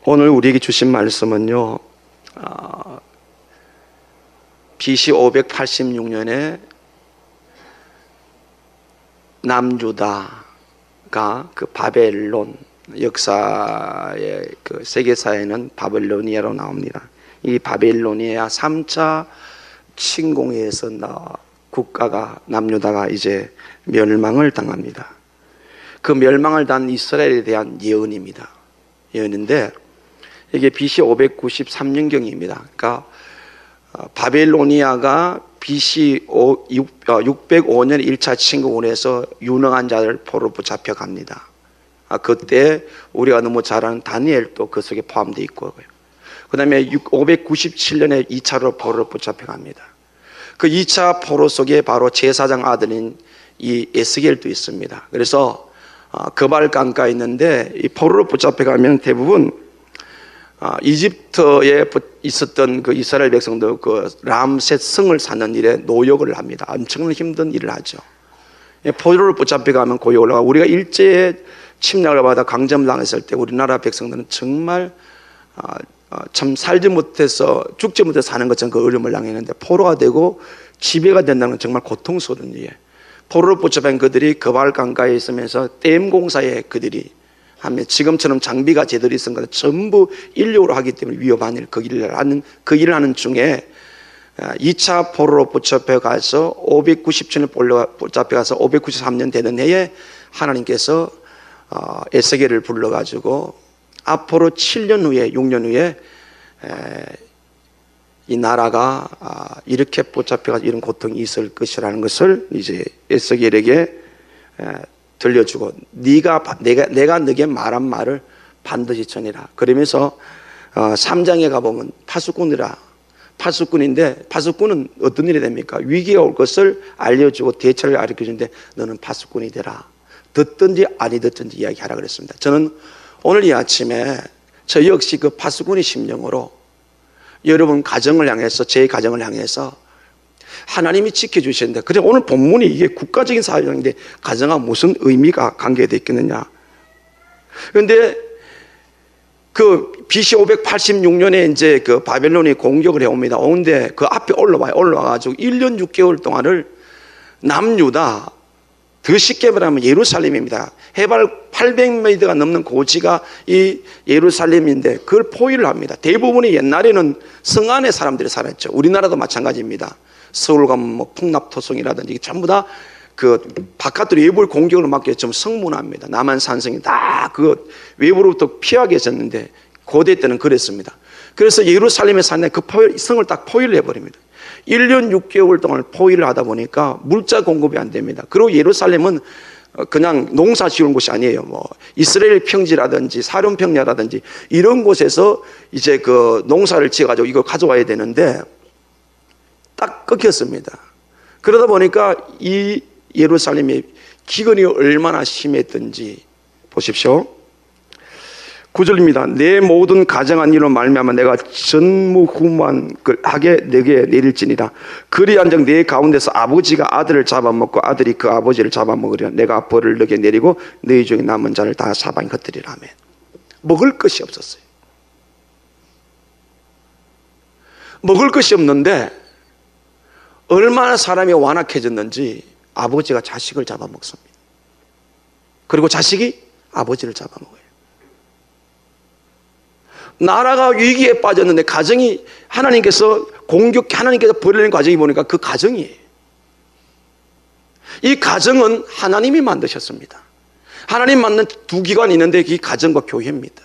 오늘 우리에게 주신 말씀은요, BC 586년에 남유다가 그 바벨론 역사의 그 세계사에는 바벨로니아로 나옵니다. 이 바벨로니아 3차 침공에 의해서 국가가 남유다가 이제 멸망을 당합니다. 그 멸망을 당한 이스라엘에 대한 예언입니다. 예언인데 이게 BC 593년경입니다. 그러니까 바벨로니아가 BC 605년 1차 침공을 해서 유능한 자를 포로 붙잡혀 갑니다. 그때 우리가 너무 잘 아는 다니엘도 그 속에 포함되어 있고, 그 다음에 597년에 2차로 포로로 붙잡혀 갑니다. 그 2차 포로 속에 바로 제사장 아들인 이 에스겔도 있습니다. 그래서 그발 강가에 있는데 이 포로로 붙잡혀 가면 대부분 이집트에 있었던 그 이스라엘 백성들 그 람셋 성을 사는 일에 노역을 합니다. 엄청난 힘든 일을 하죠. 포로로 붙잡혀 가면 고이 올라가. 우리가 일제에 침략을 받아 강점당했을 때 우리나라 백성들은 정말 참 살지 못해서 죽지 못해서 사는 것처럼 그 어려움을 당했는데, 포로가 되고 지배가 된다는 건 정말 고통스러운 일이에요. 포로로 붙잡힌 그들이 그발 강가에 있으면서 댐 공사에 그들이 하면 지금처럼 장비가 제대로 있은 것은 전부 인력으로 하기 때문에 위험한 일, 그 일을 하는 중에 2차 포로로 붙잡혀 가서 597년 붙잡혀 가서 593년 되는 해에 하나님께서 에스겔을 불러가지고 앞으로 7년 후에 6년 후에 이 나라가 이렇게 붙잡혀가지고 이런 고통이 있을 것이라는 것을 이제 에스겔에게 들려주고, 내가 너에게 말한 말을 반드시 전해라. 그러면서 3장에 가보면 파수꾼인데 파수꾼은 어떤 일이 됩니까? 위기가 올 것을 알려주고 대처를 가르쳐주는데 너는 파수꾼이 되라. 듣든지 아니 듣든지 이야기하라 그랬습니다. 저는 오늘 이 아침에 저 역시 그 파수꾼의 심정으로 여러분 가정을 향해서, 제 가정을 향해서 하나님이 지켜주시는데, 그래 오늘 본문이 이게 국가적인 사역인데 가정과 무슨 의미가 관계되어 있겠느냐. 그런데 그 BC 586년에 이제 그 바벨론이 공격을 해옵니다. 오는데 그 앞에 올라와가지고 1년 6개월 동안을 남유다, 더 쉽게 말하면 예루살렘입니다. 해발 800m가 넘는 고지가 이 예루살렘인데 그걸 포위를 합니다. 대부분이 옛날에는 성 안에 사람들이 살았죠. 우리나라도 마찬가지입니다. 서울 가면 뭐 풍납토성이라든지 전부 다 그 바깥으로 외부를 공격을 막기 위해서 성문화입니다. 남한 산성이 다 그 외부로부터 피하게 했었는데 고대 때는 그랬습니다. 그래서 예루살렘에 사는 그 성을 딱 포위를 해버립니다. 1년 6개월 동안 포위를 하다 보니까 물자 공급이 안 됩니다. 그리고 예루살렘은 그냥 농사 지은 곳이 아니에요. 뭐 이스라엘 평지라든지 사륜 평야라든지 이런 곳에서 이제 그 농사를 지어가지고 이걸 가져와야 되는데 딱 끊겼습니다. 그러다 보니까 이 예루살렘의 기근이 얼마나 심했던지 보십시오. 9절입니다. 내 모든 가정한 일로 말미암아 내가 전무후무하게 내게 내릴지니라. 그리 한즉 내 가운데서 아버지가 아들을 잡아먹고 아들이 그 아버지를 잡아먹으리라. 내가 벌을 너게 내리고 너희 중에 남은 자를 다 사방에 흩뜨리라. 하면 먹을 것이 없었어요. 먹을 것이 없는데 얼마나 사람이 완악해졌는지 아버지가 자식을 잡아먹습니다. 그리고 자식이 아버지를 잡아먹어요. 나라가 위기에 빠졌는데 가정이 하나님께서 버리는 과정이 보니까 그 가정이에요. 이 가정은 하나님이 만드셨습니다. 하나님 만든 두 기관이 있는데 이 가정과 교회입니다.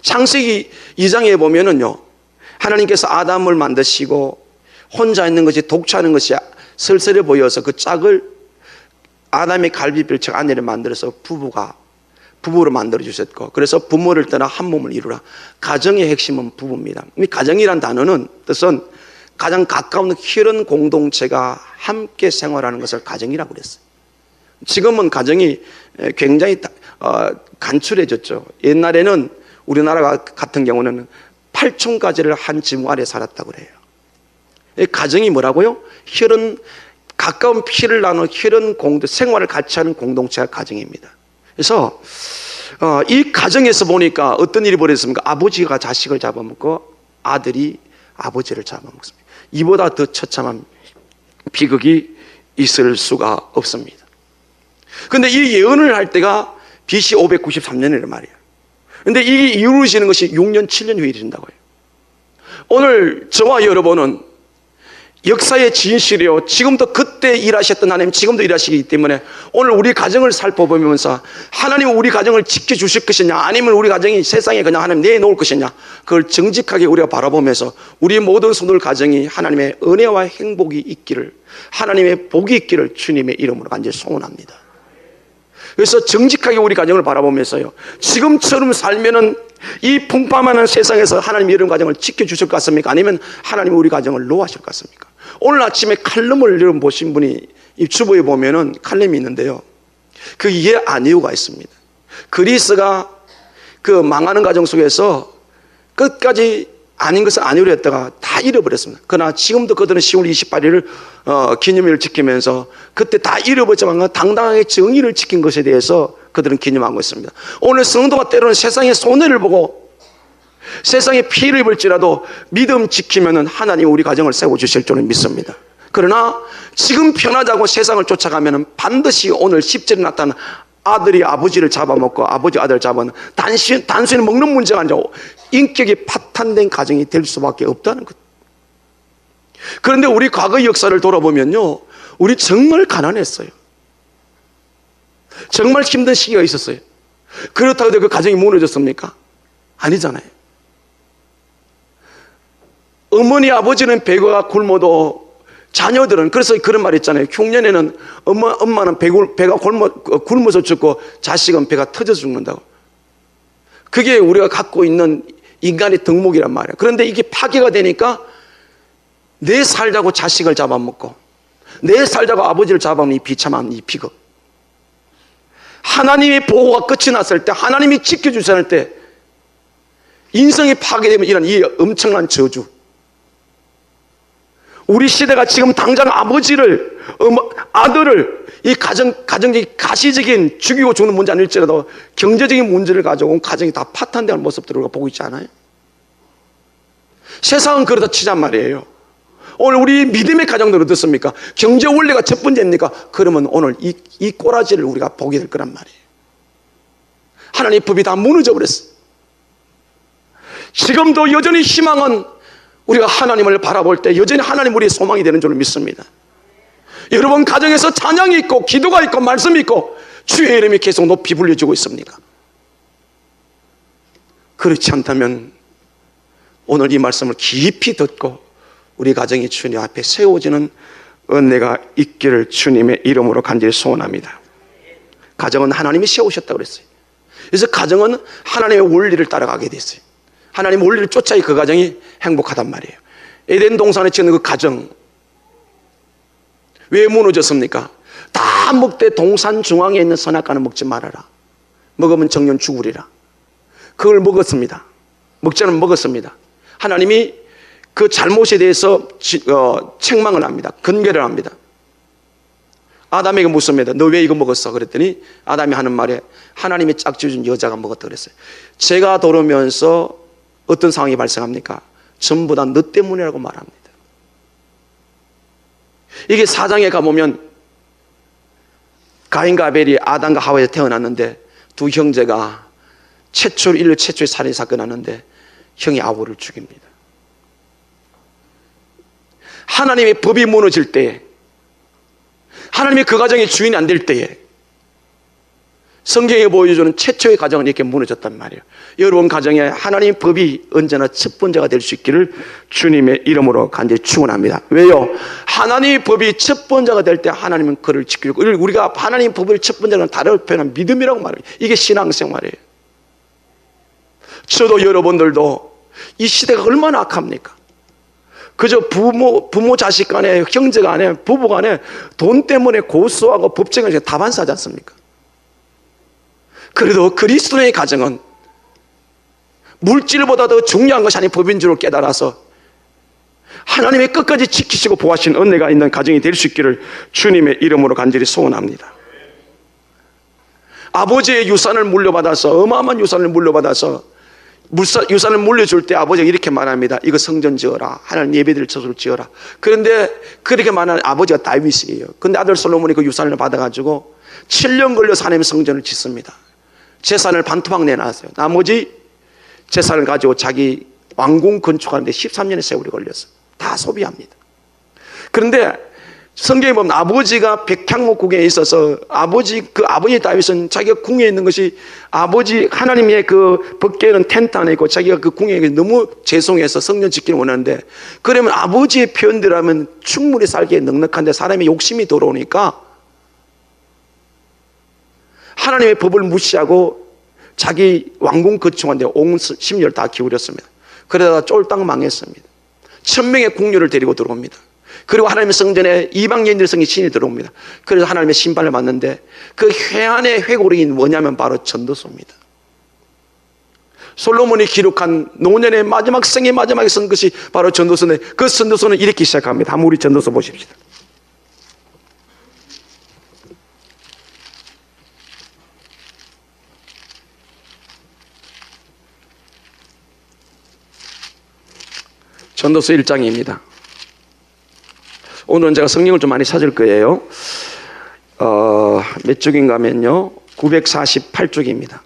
창세기 2장에 보면은요, 하나님께서 아담을 만드시고 혼자 있는 것이 독차하는 것이 쓸쓸해 보여서 그 짝을 아담의 갈비뼈처럼 아내를 만들어서 부부로 만들어 주셨고, 그래서 부모를 떠나 한 몸을 이루라. 가정의 핵심은 부부입니다. 이 가정이란 단어는 뜻은 가장 가까운 혈연 공동체가 함께 생활하는 것을 가정이라고 그랬어요. 지금은 가정이 굉장히 간출해졌죠. 옛날에는 우리나라 같은 경우는 8촌까지를 한 지붕 아래 살았다고 그래요. 가정이 뭐라고요? 가까운 피를 나누는 생활을 같이 하는 공동체가 가정입니다. 그래서 이 가정에서 보니까 어떤 일이 벌어졌습니까? 아버지가 자식을 잡아먹고 아들이 아버지를 잡아먹습니다. 이보다 더 처참한 비극이 있을 수가 없습니다. 그런데 이 예언을 할 때가 BC 593년이란 말이에요. 그런데 이게 이루어지는 것이 6년, 7년 후에 이른다고요. 오늘 저와 여러분은 역사의 진실이요, 지금도 그때 일하셨던 하나님 지금도 일하시기 때문에 오늘 우리 가정을 살펴보면서 하나님은 우리 가정을 지켜주실 것이냐, 아니면 우리 가정이 세상에 그냥 하나님 내놓을 것이냐, 그걸 정직하게 우리가 바라보면서 우리 모든 성도들 가정이 하나님의 은혜와 행복이 있기를, 하나님의 복이 있기를 주님의 이름으로 간절히 소원합니다. 그래서 정직하게 우리 가정을 바라보면서요, 지금처럼 살면은 이 풍파만한 세상에서 하나님 이런 가정을 지켜주실 것 같습니까? 아니면 하나님 우리 가정을 노하실 것 같습니까? 오늘 아침에 칼럼을 여러분 보신 분이 이 주보에 보면은 칼럼이 있는데요, 그 이해 안 이유가 있습니다. 그리스가 그 망하는 과정 속에서 끝까지 아닌 것을 아니로 했다가 다 잃어버렸습니다. 그러나 지금도 그들은 10월 28일을 기념일을 지키면서 그때 다 잃어버렸지만 당당하게 정의를 지킨 것에 대해서 그들은 기념하고 있습니다. 오늘 성도가 때로는 세상의 손해를 보고 세상에 피해를 입을지라도 믿음 지키면 하나님 우리 가정을 세워주실 줄은 믿습니다. 그러나 지금 편하자고 세상을 쫓아가면 반드시 오늘 10절에 나타난 아들이 아버지를 잡아먹고 아버지 아들을 잡아먹는 단순히 먹는 문제가 아니라 인격이 파탄된 가정이 될 수밖에 없다는 것. 그런데 우리 과거의 역사를 돌아보면요, 우리 정말 가난했어요. 정말 힘든 시기가 있었어요. 그렇다고 해서 그 가정이 무너졌습니까? 아니잖아요. 어머니 아버지는 배가 굶어도 자녀들은, 그래서 그런 말 있잖아요. 흉년에는 엄마는 배가 굶어서 죽고 자식은 배가 터져 죽는다고. 그게 우리가 갖고 있는 인간의 덕목이란 말이에요. 그런데 이게 파괴가 되니까 내 살자고 자식을 잡아먹고 내 살자고 아버지를 잡아먹는 이 비참한 이 비극, 하나님의 보호가 끝이 났을 때, 하나님이 지켜주실 때 인성이 파괴되면 이런 이 엄청난 저주, 우리 시대가 지금 당장 아버지를, 아들을 이 가정적인 가시적인 죽이고 죽는 문제 아닐지라도 경제적인 문제를 가지고 가정이 다 파탄되는 모습들을 우리가 보고 있지 않아요? 세상은 그러다 치잔 말이에요. 오늘 우리 믿음의 가정들은 어떻습니까? 경제 원리가 첫 번째입니까? 그러면 오늘 이 꼬라지를 우리가 보게 될 거란 말이에요. 하나님의 법이 다 무너져 버렸어요. 지금도 여전히 희망은 우리가 하나님을 바라볼 때 여전히 하나님 우리의 소망이 되는 줄 믿습니다. 여러분 가정에서 찬양이 있고 기도가 있고 말씀이 있고 주의 이름이 계속 높이 불려지고 있습니까? 그렇지 않다면 오늘 이 말씀을 깊이 듣고 우리 가정이 주님 앞에 세워지는 은혜가 있기를 주님의 이름으로 간절히 소원합니다. 가정은 하나님이 세우셨다고 그랬어요. 그래서 가정은 하나님의 원리를 따라가게 됐어요. 하나님의 원리를 쫓아야 그 가정이 행복하단 말이에요. 에덴 동산에 지은 그 가정 왜 무너졌습니까? 다 먹되 동산 중앙에 있는 선악과는 먹지 말아라. 먹으면 정년 죽으리라. 그걸 먹었습니다. 먹지 않으면 먹었습니다. 하나님이 그 잘못에 대해서 책망을 합니다. 근결을 합니다. 아담에게 묻습니다. 너 왜 이거 먹었어? 그랬더니 아담이 하는 말에 하나님이 짝지어준 여자가 먹었다 그랬어요. 제가 돌으면서 어떤 상황이 발생합니까? 전부 다 너 때문이라고 말합니다. 이게 사장에 가보면 가인과 아벨이 아담과 하와에서 태어났는데 두 형제가 인류 최초의 살인 사건이 났는데 형이 아우를 죽입니다. 하나님의 법이 무너질 때에, 하나님의 그 가정의 주인이 안 될 때에 성경에 보여주는 최초의 가정은 이렇게 무너졌단 말이에요. 여러분 가정에 하나님의 법이 언제나 첫 번째가 될 수 있기를 주님의 이름으로 간절히 축원합니다. 왜요? 하나님의 법이 첫 번째가 될 때 하나님은 그를 지키고, 우리가 하나님의 법을 첫 번째는 다른 표현은 믿음이라고 말해요. 이게 신앙생활이에요. 저도 여러분들도 이 시대가 얼마나 악합니까? 그저 부모 자식 간에, 형제 간에, 부부 간에 돈 때문에 고소하고 법정에서 다반사하지 않습니까? 그래도 그리스도의 가정은 물질보다 더 중요한 것이 아닌 법인 줄을 깨달아서 하나님의 끝까지 지키시고 보호하신 은혜가 있는 가정이 될 수 있기를 주님의 이름으로 간절히 소원합니다. 아버지의 유산을 물려받아서, 어마어마한 유산을 물려받아서 유산을 물려줄 때 아버지가 이렇게 말합니다. 이거 성전 지어라. 하나님 예배드릴 처소를 지어라. 그런데 그렇게 말하는 아버지가 다윗이에요. 근데 아들 솔로몬이 그 유산을 받아가지고 7년 걸려서 하나님의 성전을 짓습니다. 재산을 반토막 내놨어요. 나머지 재산을 가지고 자기 왕궁 건축하는데 13년의 세월이 걸렸어요. 다 소비합니다. 그런데 성경에 보면 아버지가 백향목궁에 있어서 아버지 다윗은 자기가 궁에 있는 것이 아버지 하나님의 그 벗겨있는 텐트 안에 있고 자기가 그 궁에 너무 죄송해서 성전 짓기를 원하는데, 그러면 아버지의 표현대로라면 충분히 살기에 넉넉한데 사람의 욕심이 들어오니까 하나님의 법을 무시하고 자기 왕궁 건축하는데 온 심혈을 다 기울였습니다. 그러다가 쫄딱 망했습니다. 1000명의 궁녀를 데리고 들어옵니다. 그리고 하나님의 성전에 이방인들 성이 신이 들어옵니다. 그래서 하나님의 심판을 받는데 그 회한의 회고록이 뭐냐면 바로 전도서입니다. 솔로몬이 기록한 노년의 마지막 생의 마지막에 쓴 것이 바로 전도서인데, 그 전도서는 이렇게 시작합니다. 한번 우리 전도서 보십시다. 전도서 1장입니다. 오늘은 제가 성경을 좀 많이 찾을 거예요. 몇 쪽인가 하면요, 948쪽입니다.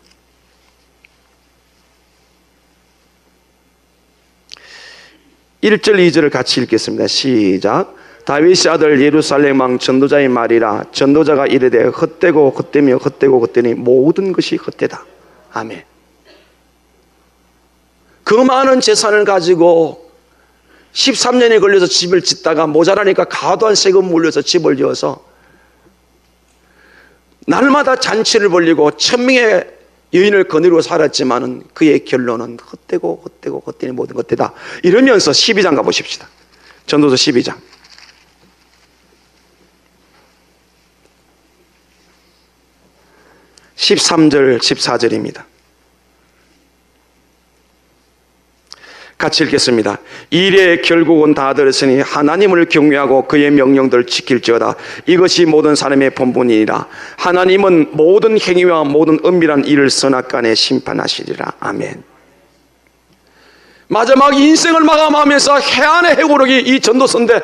1절 2절을 같이 읽겠습니다. 시작. 다윗의 아들 예루살렘 왕 전도자의 말이라. 전도자가 이르되 헛되고 헛되며 헛되고 헛되니 모든 것이 헛되다. 아멘. 그 많은 재산을 가지고 13년이 걸려서 집을 짓다가 모자라니까 과도한 세금 물려서 집을 지어서 날마다 잔치를 벌리고 1000명의 여인을 거느리고 살았지만은 그의 결론은 헛되고 헛되고 헛되니 모든 헛되다. 이러면서 12장 가보십시다. 전도서 12장. 13절 14절입니다. 같이 읽겠습니다. 이래 결국은 다 들었으니 하나님을 경외하고 그의 명령들을 지킬지어다. 이것이 모든 사람의 본분이니라. 하나님은 모든 행위와 모든 은밀한 일을 선악간에 심판하시리라. 아멘. 마지막 인생을 마감하면서 해안의 해고록이 이 전도서인데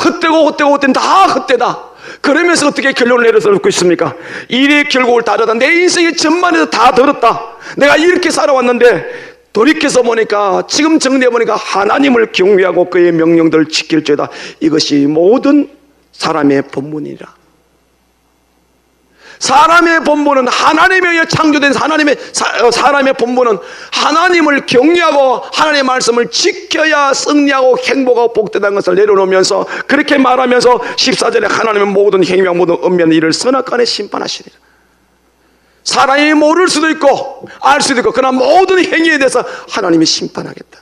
헛되고 헛되고 헛된 다 헛되다. 그러면서 어떻게 결론을 내려놓고 있습니까? 이래 결국을 다 들었다. 내 인생의 전반에서 다 들었다. 내가 이렇게 살아왔는데 돌이켜서 보니까, 지금 정리해보니까 하나님을 경외하고 그의 명령들을 지킬지어다. 이것이 모든 사람의 본분이라. 사람의 본분은 하나님에 의해 창조된 사람의 본분은 하나님을 경외하고 하나님의 말씀을 지켜야 승리하고 행복하고 복되다는 것을 내려놓으면서 그렇게 말하면서 14절에 하나님은 모든 행위와 모든 은밀한 일을 선악간에 심판하시리라. 사람이 모를 수도 있고 알 수도 있고, 그러나 모든 행위에 대해서 하나님이 심판하겠다.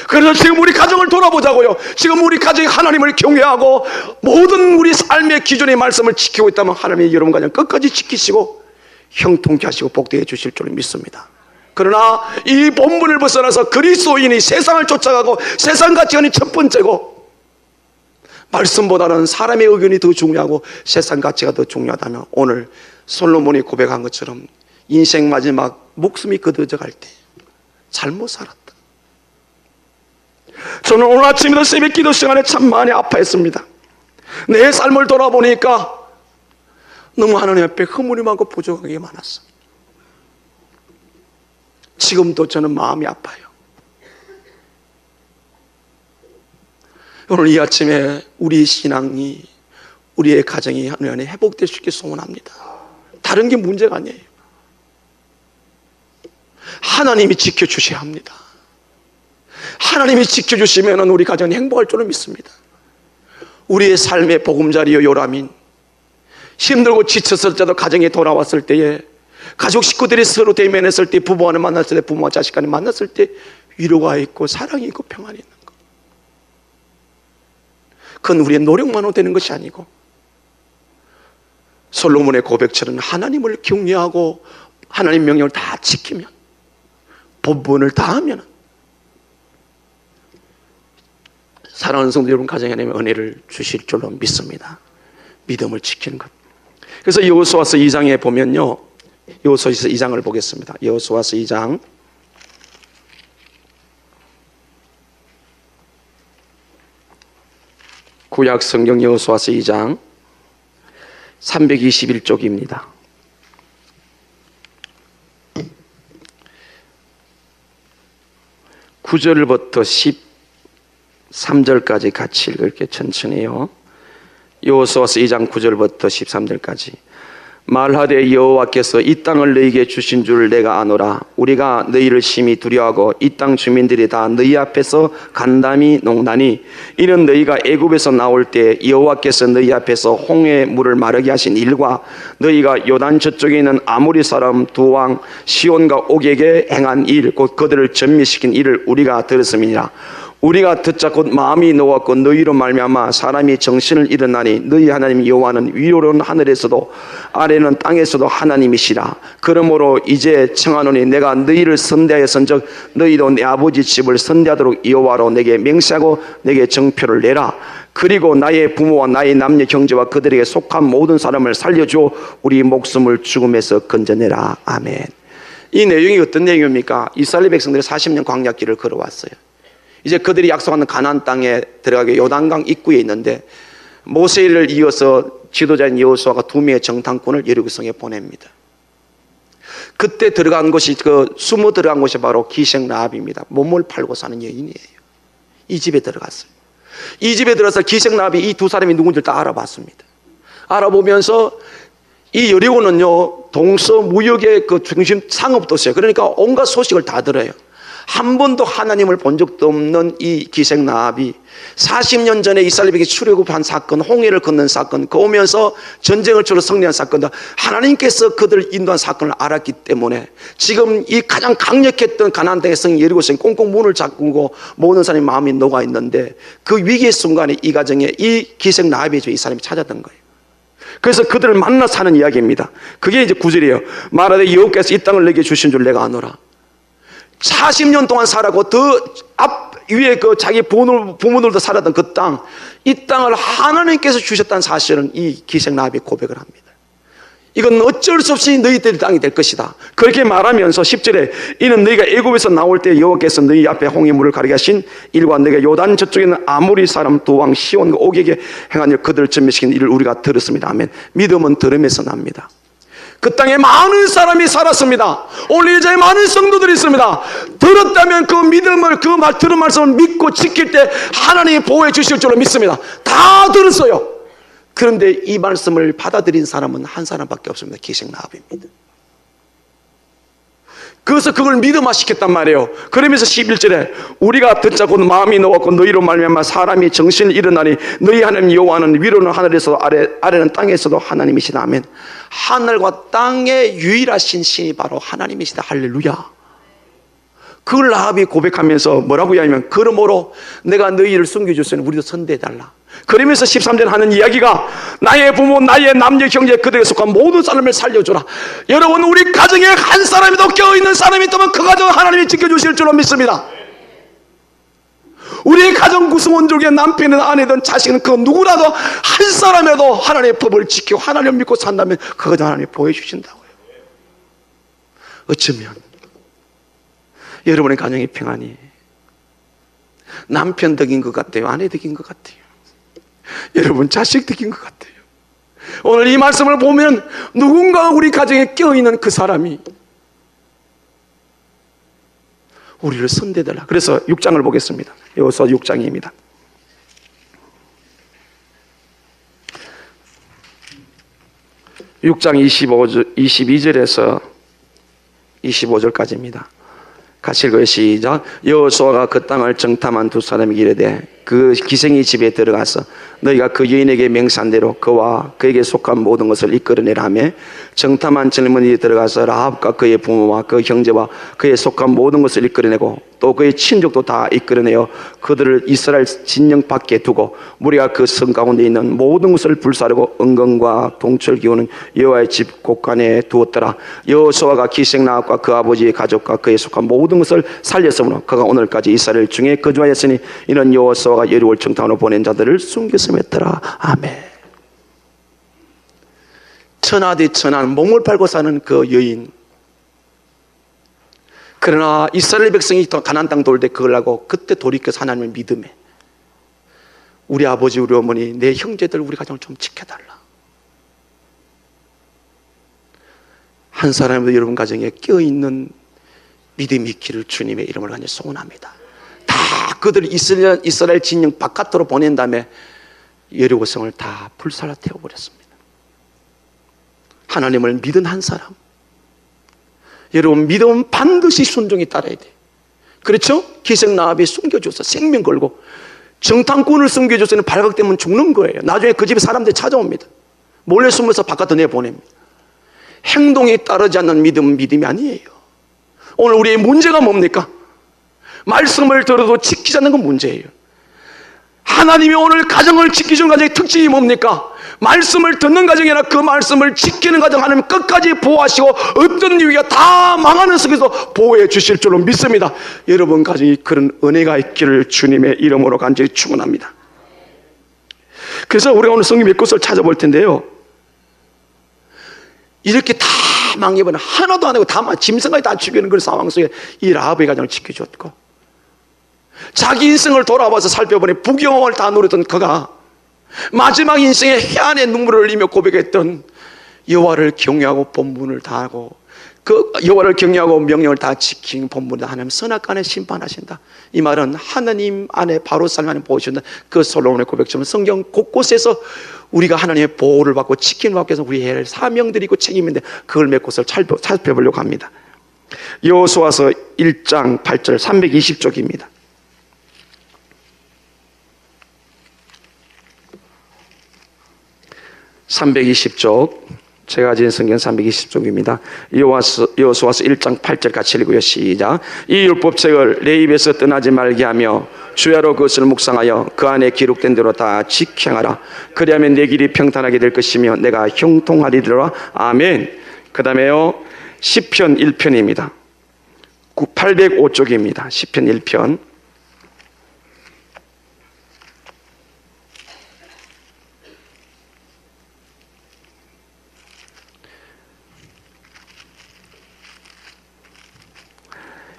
그래서 지금 우리 가정을 돌아보자고요. 지금 우리 가정이 하나님을 경외하고 모든 우리 삶의 기준의 말씀을 지키고 있다면 하나님이 여러분 가정 끝까지 지키시고 형통케 하시고 복되게 주실 줄 믿습니다. 그러나 이 본분을 벗어나서 그리스도인이 세상을 쫓아가고 세상 가치관이 첫 번째고 말씀보다는 사람의 의견이 더 중요하고 세상 가치가 더 중요하다면, 오늘 솔로몬이 고백한 것처럼 인생 마지막 목숨이 거둬져 갈 때 잘못 살았다. 저는 오늘 아침에도 새벽 기도 시간에 참 많이 아파했습니다. 내 삶을 돌아보니까 너무 하나님 앞에 허물이 많고 부족한 게 많았어. 지금도 저는 마음이 아파요. 오늘 이 아침에 우리의 신앙이, 우리의 가정이 하나님 안에 회복될 수 있게 소원합니다. 다른 게 문제가 아니에요. 하나님이 지켜주셔야 합니다. 하나님이 지켜주시면 우리 가정이 행복할 줄을 믿습니다. 우리의 삶의 보금자리요 요람인, 힘들고 지쳤을 때도 가정에 돌아왔을 때에, 가족 식구들이 서로 대면했을 때, 부부간에 만났을 때, 부모와 자식 간에 만났을 때 위로가 있고 사랑이 있고 평안이 있는 것, 그건 우리의 노력만으로 되는 것이 아니고 솔로몬의 고백처럼 하나님을 경외하고 하나님 명령을 다 지키면, 본분을 다 하면 사랑하는 성도 여러분 가정에 은혜를 주실 줄로 믿습니다. 믿음을 지키는 것. 그래서 여호수아서 2장에 보면요, 여호수아서 2장을 보겠습니다. 여호수아서 2장 구약 성경 여호수아서 2장 321쪽입니다. (9절부터) 13절까지 같이 읽을게요. 천천히요. 여호수아서 2장 9절부터 13절까지. 말하되 여호와께서 이 땅을 너희에게 주신 줄 내가 아노라. 우리가 너희를 심히 두려워하고 이 땅 주민들이 다 너희 앞에서 간담이 녹나니 이는 너희가 애굽에서 나올 때 여호와께서 너희 앞에서 홍해의 물을 마르게 하신 일과 너희가 요단 저쪽에 있는 아모리 사람 두 왕 시온과 옥에게 행한 일, 곧 그들을 전멸시킨 일을 우리가 들었음이니라. 우리가 듣자 곧 마음이 놓았고 너희로 말미암아 사람이 정신을 잃었나니 너희 하나님 여호와는 위로는 하늘에서도 아래는 땅에서도 하나님이시라. 그러므로 이제 청하노니 내가 너희를 선대하였은즉 너희도 내 아버지 집을 선대하도록 여호와로 내게 맹세하고 내게 정표를 내라. 그리고 나의 부모와 나의 남녀 형제와 그들에게 속한 모든 사람을 살려줘 우리 목숨을 죽음에서 건져내라. 아멘. 이 내용이 어떤 내용입니까? 이스라엘 백성들이 40년 광야길을 걸어왔어요. 이제 그들이 약속하는 가나안 땅에 들어가게 요단강 입구에 있는데 모세를 이어서 지도자인 여호수아가 2명의 정탐꾼을 여리고성에 보냅니다. 그때 들어간 곳이 숨어 들어간 곳이 바로 기생 라합입니다. 몸을 팔고 사는 여인이에요. 이 집에 들어갔어요. 이 집에 들어서 기생 라합이 이 두 사람이 누군지 다 알아봤습니다. 알아보면서 이 여리고는요 동서 무역의 그 중심 상업도시예요. 그러니까 온갖 소식을 다 들어요. 한 번도 하나님을 본 적도 없는 이 기생 라합이 40년 전에 이스라엘에게 출애굽한 사건, 홍해를 건넌 사건, 그 오면서 전쟁을 치러 승리한 사건도 하나님께서 그들을 인도한 사건을 알았기 때문에 지금 이 가장 강력했던 가나안 땅의 성 여리고성이 꽁꽁 문을 잠그고 모든 사람이 마음이 녹아 있는데 그 위기의 순간에 이 가정에 이 기생 라합이 이 사람이 찾았던 거예요. 그래서 그들을 만나서 하는 이야기입니다. 그게 이제 9절이에요. 말하되 여호와께서 이 땅을 내게 주신 줄 내가 아노라. 40년 동안 살았고 더 앞 위에 그 자기 부모들도 살았던 그 땅, 이 땅을 하나님께서 주셨다는 사실은 이 기생 라합이 고백을 합니다. 이건 어쩔 수 없이 너희들의 땅이 될 것이다. 그렇게 말하면서 10절에 이는 너희가 애굽에서 나올 때 여호와께서 너희 앞에 홍해 물을 가리게 하신 일과 너희가 요단 저쪽에 있는 아모리 사람 두 왕 시온과 옥에게 행한 일, 그들을 전멸시킨 일을 우리가 들었습니다. 아멘. 믿음은 들음에서 납니다. 그 땅에 많은 사람이 살았습니다. 오늘 이제 많은 성도들이 있습니다. 들었다면 그 믿음을, 그 들은 말씀을 믿고 지킬 때 하나님이 보호해 주실 줄로 믿습니다. 다 들었어요. 그런데 이 말씀을 받아들인 사람은 한 사람밖에 없습니다. 기생 라합입니다. 그래서 그걸 믿음화시켰단 말이에요. 그러면서 11절에 우리가 듣자 곧 마음이 놓았고 너희로 말미암아 사람이 정신을 잃어나니 너희 하나님 여호와는 위로는 하늘에서도 아래는 땅에서도 하나님이시다. 아멘. 하늘과 땅의 유일하신 신이 바로 하나님이시다. 할렐루야. 그걸 라합이 고백하면서 뭐라고 이야기하면 그러므로 내가 너희를 숨겨줬으니 우리도 선대해달라. 그러면서 13절 하는 이야기가 나의 부모, 나의 남녀 형제 그들에게 속한 모든 사람을 살려주라. 여러분, 우리 가정에 한 사람이도 껴있는 사람이 있다면 그 가정을 하나님이 지켜주실 줄로 믿습니다. 우리의 가정 구성원 중에 남편이든 아내든 자식은 그 누구라도 한 사람이라도 하나님의 법을 지키고 하나님을 믿고 산다면 그 가정 하나님이 보여주신다고요. 어쩌면 여러분의 가정의 평안이 남편 덕인 것 같아요? 아내 덕인 것 같아요? 여러분 자식 덕인 것 같아요? 오늘 이 말씀을 보면 누군가 우리 가정에 껴있는 그 사람이 우리를 선대달라. 그래서 6장을 보겠습니다. 여호수아 6장입니다. 6장 22절에서 25절까지입니다. 같이 읽어요. 시작. 여호수아가 그 땅을 정탐한 두 사람이 이르되 그 기생이 집에 들어가서 너희가 그 여인에게 맹세한 대로 그와 그에게 속한 모든 것을 이끌어내라 하며 정탐한 젊은이들이 들어가서 라합과 그의 부모와 그 형제와 그에 속한 모든 것을 이끌어내고 또 그의 친족도 다 이끌어내어 그들을 이스라엘 진영 밖에 두고 무리가 그 성 가운데 있는 모든 것을 불사르고 은건과 동철 기우는 여호와의 집 곳간에 두었더라. 여호수아가 기생 라합과 그 아버지의 가족과 그에 속한 모든 것을 살렸으므로 그가 오늘까지 이스라엘 중에 거주하였으니 이는 여호수아가 여리고를 정탐하러 보낸 자들을 숨겼음이었더라. 아멘. 천하 대 천하 몸을 팔고 사는 그 여인. 그러나 이스라엘 백성이 가나안 땅 돌 때 그걸 하고 그때 돌이켜서 하나님을 믿음에 우리 아버지 우리 어머니 내 형제들 우리 가정을 좀 지켜달라. 한 사람도 여러분 가정에 껴있는 믿음의 길을 주님의 이름으로 간절히 소원합니다. 다 그들 이스라엘 진영 바깥으로 보낸 다음에 여리고성을 다 불살라 태워버렸습니다. 하나님을 믿은 한 사람, 여러분 믿음은 반드시 순종이 따라야 돼요. 그렇죠? 기생나합이 숨겨줘서 생명 걸고 정탐꾼을 숨겨줘서는 발각되면 죽는 거예요. 나중에 그 집에 사람들이 찾아옵니다. 몰래 숨어서 바깥으로 내보냅니다. 행동이 따르지 않는 믿음은 믿음이 아니에요. 오늘 우리의 문제가 뭡니까? 말씀을 들어도 지키지 않는 건 문제예요. 하나님이 오늘 가정을 지키시는 가정의 특징이 뭡니까? 말씀을 듣는 가정이 아니라 그 말씀을 지키는 가정 하나님 끝까지 보호하시고 어떤 위기가 다 망하는 속에서 보호해 주실 줄로 믿습니다. 여러분 가정이 그런 은혜가 있기를 주님의 이름으로 간절히 축원합니다. 그래서 우리가 오늘 성경 몇 곳을 찾아볼 텐데요, 이렇게 다 망해버린 하나도 안 하고 다 짐승까지 다 죽이는 그런 상황 속에 이 라합의 가정을 지켜줬고, 자기 인생을 돌아봐서 살펴보니 부경험을 다 누렸던 그가 마지막 인생에 해안의 눈물을 흘리며 고백했던 여호와를 경외하고 본분을 다하고 그 여호와를 경외하고 명령을 다 지키는 본분을 하나님 선악간에 심판하신다. 이 말은 하나님 안에 바로 살만을 보여준다. 그 솔로몬의 고백처럼 성경 곳곳에서 우리가 하나님의 보호를 받고 지킴을 받기 위해서 우리의 해를 사명들이 있고 책임인데 그걸 몇 곳을 살펴보려고 합니다. 여호수아서 1장 8절 320쪽입니다. 320쪽, 제가 가진 성경 320쪽입니다. 여호수아서 1장 8절 같이 읽고요. 시작. 이 율법책을 내 입에서 떠나지 말게 하며 주야로 그것을 묵상하여 그 안에 기록된 대로 다 지켜하라. 그리하면 내 길이 평탄하게 될 것이며 내가 형통하리라. 아멘. 그 다음에요, 시편 1편입니다. 805쪽입니다. 시편 1편.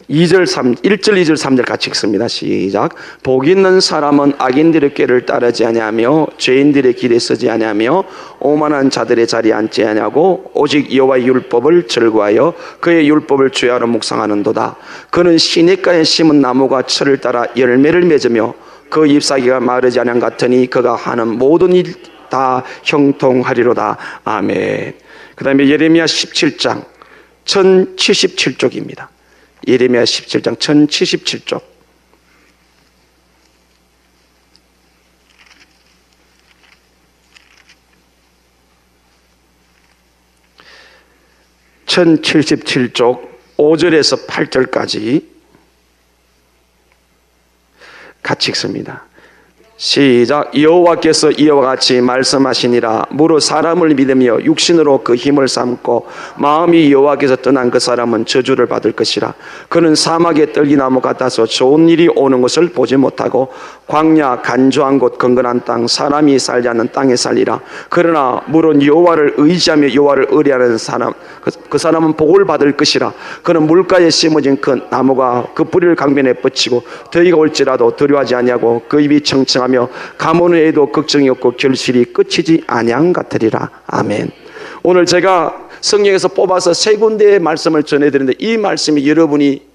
(1절 2절 3절) 같이 읽습니다. 시작. 복 있는 사람은 악인들의 꾀를 따르지 아니하며 죄인들의 길에 서지 아니하며 오만한 자들의 자리에 앉지 아니하고 오직 여호와의 율법을 즐거워하여 그의 율법을 주야로 묵상하는도다. 그는 시냇가에 심은 나무가 철을 따라 열매를 맺으며 그 잎사귀가 마르지 아니한 같으니 그가 하는 모든 일 다 형통하리로다. 아멘. 그 다음에 예레미야 17장 1077쪽입니다. 예레미야 17장 1077쪽. (1077쪽) 5절에서 8절까지 같이 읽습니다. 시작. 여호와께서 이와 같이 말씀하시니라. 무릇 사람을 믿으며 육신으로 그 힘을 삼고 마음이 여호와께서 떠난 그 사람은 저주를 받을 것이라. 그는 사막의 떨기나무 같아서 좋은 일이 오는 것을 보지 못하고 광야 간조한 곳 건건한 땅 사람이 살지 않는 땅에 살리라. 그러나 물은 여호와를 의지하며 여호와를 의뢰하는 사람, 그 사람은 복을 받을 것이라. 그는 물가에 심어진 그 나무가 그 뿌리를 강변에 뻗치고 더위가 올지라도 두려워하지 아니하고 그 입이 청청하며 가뭄을 해도 걱정이 없고 결실이 끝이지 아니한 같으리라. 아멘. 오늘 제가 성경에서 뽑아서 세 군데의 말씀을 전해드리는데 이 말씀이 여러분이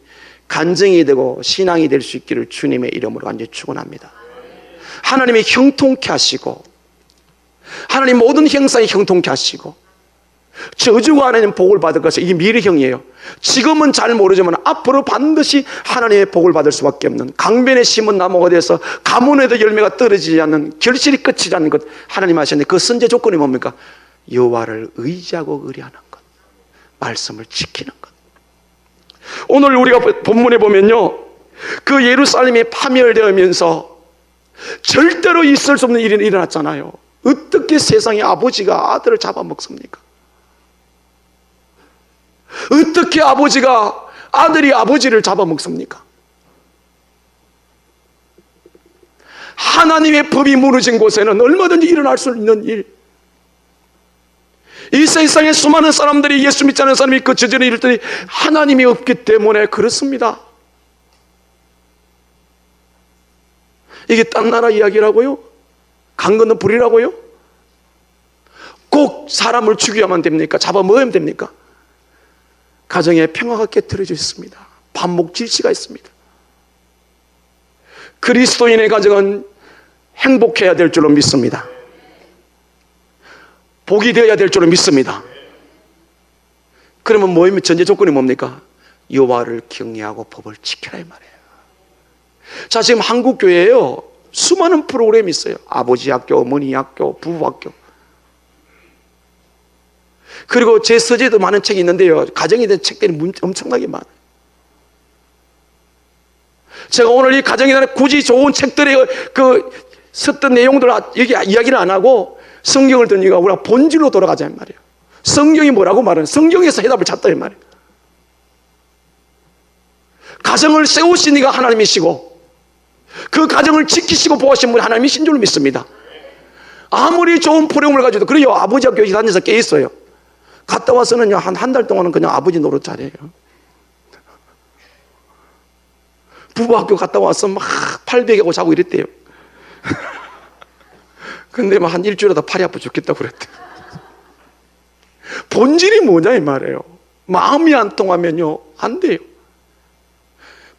간증이 되고 신앙이 될 수 있기를 주님의 이름으로 완전히 축원합니다. 하나님이 형통케 하시고 하나님 모든 형상이 형통케 하시고 저주가 하나님 복을 받을 것이 이게 미래형이에요. 지금은 잘 모르지만 앞으로 반드시 하나님의 복을 받을 수밖에 없는 강변에 심은 나무가 돼서 가문에도 열매가 떨어지지 않는 결실이 끝이지 않는 것 하나님 하셨는데 그 선제 조건이 뭡니까? 여호와를 의지하고 의뢰하는 것, 말씀을 지키는 것. 오늘 우리가 본문에 보면요, 그 예루살렘이 파멸되면서 절대로 있을 수 없는 일이 일어났잖아요. 어떻게 세상에 아버지가 아들을 잡아먹습니까? 어떻게 아들이 아버지를 잡아먹습니까? 하나님의 법이 무너진 곳에는 얼마든지 일어날 수 있는 일. 이 세상에 수많은 사람들이 예수 믿지 않는 사람이 그 저지른 일들이 하나님이 없기 때문에 그렇습니다. 이게 딴 나라 이야기라고요? 강 건너 불이라고요? 꼭 사람을 죽여야만 됩니까? 잡아먹으면 됩니까? 가정에 평화가 깨트려져 있습니다. 반목 질시가 있습니다. 그리스도인의 가정은 행복해야 될 줄로 믿습니다. 복이 되어야 될 줄로 믿습니다. 그러면 뭐입니까? 전제 조건이 뭡니까? 여호와를 경외하고 법을 지켜라 이 말이에요. 자, 지금 한국 교회에요 수많은 프로그램이 있어요. 아버지 학교, 어머니 학교, 부부 학교. 그리고 제 서재도 많은 책이 있는데요, 가정에 대한 책들이 엄청나게 많아요. 제가 오늘 이 가정에 대한 굳이 좋은 책들의 그 썼던 내용들을 여기 이야기를 안 하고 성경을 드니까 우리가 본질로 돌아가자 말이에요. 성경이 뭐라고 말하는, 성경에서 해답을 찾다 이 말이에요. 가정을 세우시니까 하나님이시고 그 가정을 지키시고 보호하신 분이 하나님이신 줄 믿습니다. 아무리 좋은 프로그램을 가지고도 그래요. 아버지 학교에 다녀서 깨 있어요. 갔다 와서는요 한 달 동안은 그냥 아버지 노릇 잘해요. 부부학교 갔다 와서 막 팔베개하고 자고 이랬대요. 근데 막 한 일주일 하다 팔이 아파 죽겠다고 그랬대. 본질이 뭐냐 이 말이에요. 마음이 안 통하면요 안 돼요.